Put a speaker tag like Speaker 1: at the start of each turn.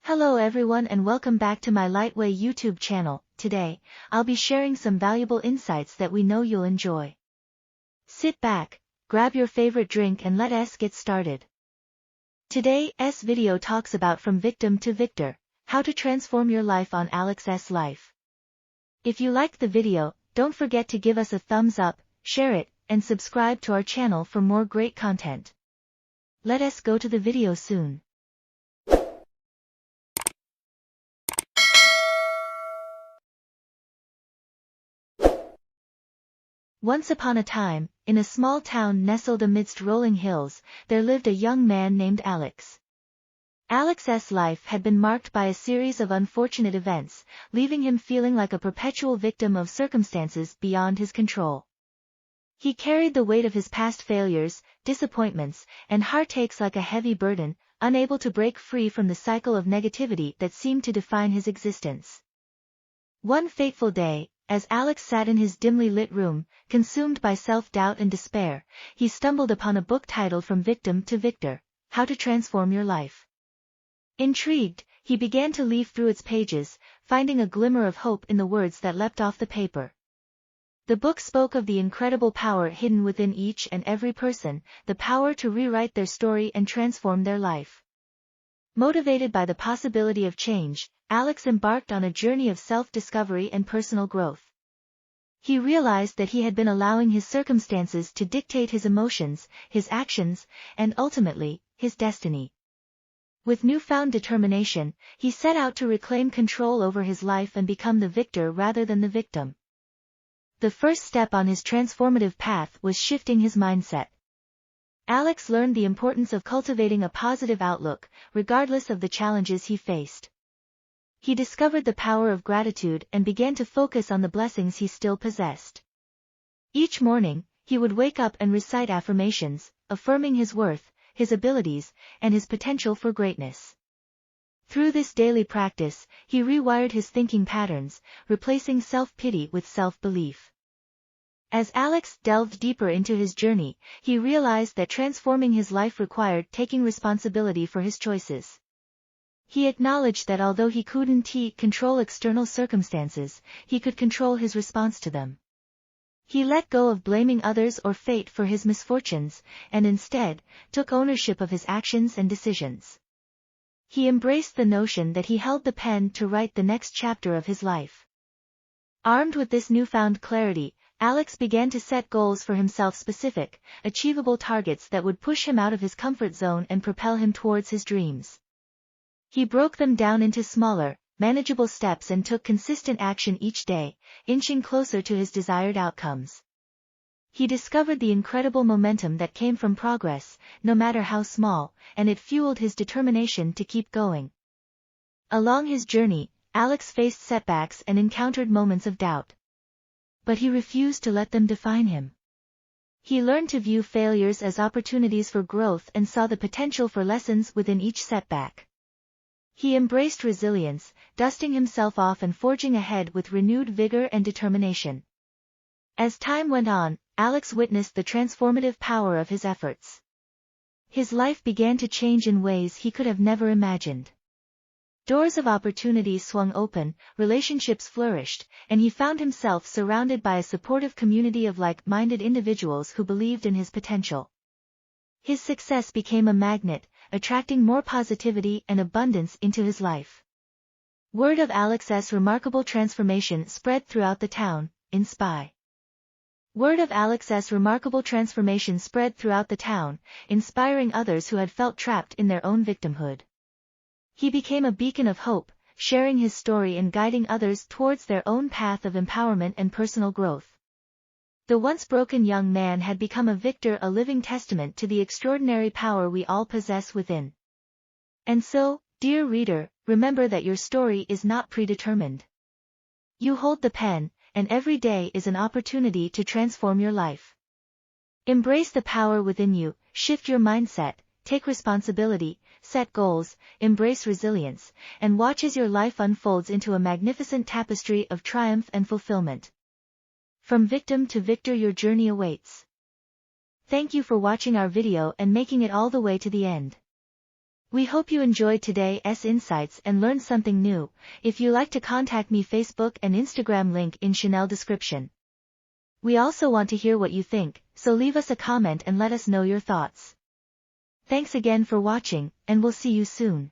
Speaker 1: Hello everyone and welcome back to my Lightway YouTube channel. Today, I'll be sharing some valuable insights that we know you'll enjoy. Sit back, grab your favorite drink and let us get started. Today's video talks about from victim to victor, how to transform your life on Alex's life. If you liked the video, don't forget to give us a thumbs up, share it, and subscribe to our channel for more great content. Let us go to the video soon. Once upon a time, in a small town nestled amidst rolling hills, there lived a young man named Alex. Alex's life had been marked by a series of unfortunate events, leaving him feeling like a perpetual victim of circumstances beyond his control. He carried the weight of his past failures, disappointments, and heartaches like a heavy burden, unable to break free from the cycle of negativity that seemed to define his existence. One fateful day, as Alex sat in his dimly lit room, consumed by self-doubt and despair, he stumbled upon a book titled From Victim to Victor, How to Transform Your Life. Intrigued, he began to leaf through its pages, finding a glimmer of hope in the words that leapt off the paper. The book spoke of the incredible power hidden within each and every person, the power to rewrite their story and transform their life. Motivated by the possibility of change, Alex embarked on a journey of self-discovery and personal growth. He realized that he had been allowing his circumstances to dictate his emotions, his actions, and ultimately, his destiny. With newfound determination, he set out to reclaim control over his life and become the victor rather than the victim. The first step on his transformative path was shifting his mindset. Alex learned the importance of cultivating a positive outlook, regardless of the challenges he faced. He discovered the power of gratitude and began to focus on the blessings he still possessed. Each morning, he would wake up and recite affirmations, affirming his worth, his abilities, and his potential for greatness. Through this daily practice, he rewired his thinking patterns, replacing self-pity with self-belief. As Alex delved deeper into his journey, he realized that transforming his life required taking responsibility for his choices. He acknowledged that although he couldn't control external circumstances, he could control his response to them. He let go of blaming others or fate for his misfortunes, and instead, took ownership of his actions and decisions. He embraced the notion that he held the pen to write the next chapter of his life. Armed with this newfound clarity, Alex began to set goals for himself, specific, achievable targets that would push him out of his comfort zone and propel him towards his dreams. He broke them down into smaller, manageable steps and took consistent action each day, inching closer to his desired outcomes. He discovered the incredible momentum that came from progress, no matter how small, and it fueled his determination to keep going. Along his journey, Alex faced setbacks and encountered moments of doubt. But he refused to let them define him. He learned to view failures as opportunities for growth and saw the potential for lessons within each setback. He embraced resilience, dusting himself off and forging ahead with renewed vigor and determination. As time went on, Alex witnessed the transformative power of his efforts. His life began to change in ways he could have never imagined. Doors of opportunity swung open, relationships flourished, and he found himself surrounded by a supportive community of like-minded individuals who believed in his potential. His success became a magnet, attracting more positivity and abundance into his life. Word of Alex's remarkable transformation spread throughout the town, inspiring others who had felt trapped in their own victimhood. He became a beacon of hope, sharing his story and guiding others towards their own path of empowerment and personal growth. The once broken young man had become a victor, a living testament to the extraordinary power we all possess within. And so, dear reader, remember that your story is not predetermined. You hold the pen, and every day is an opportunity to transform your life. Embrace the power within you, shift your mindset, take responsibility, set goals, embrace resilience, and watch as your life unfolds into a magnificent tapestry of triumph and fulfillment. From victim to victor, your journey awaits. Thank you for watching our video and making it all the way to the end. We hope you enjoyed today's insights and learned something new. If you like to contact me, Facebook and Instagram link in Chanel description. We also want to hear what you think, so leave us a comment and let us know your thoughts. Thanks again for watching, and we'll see you soon.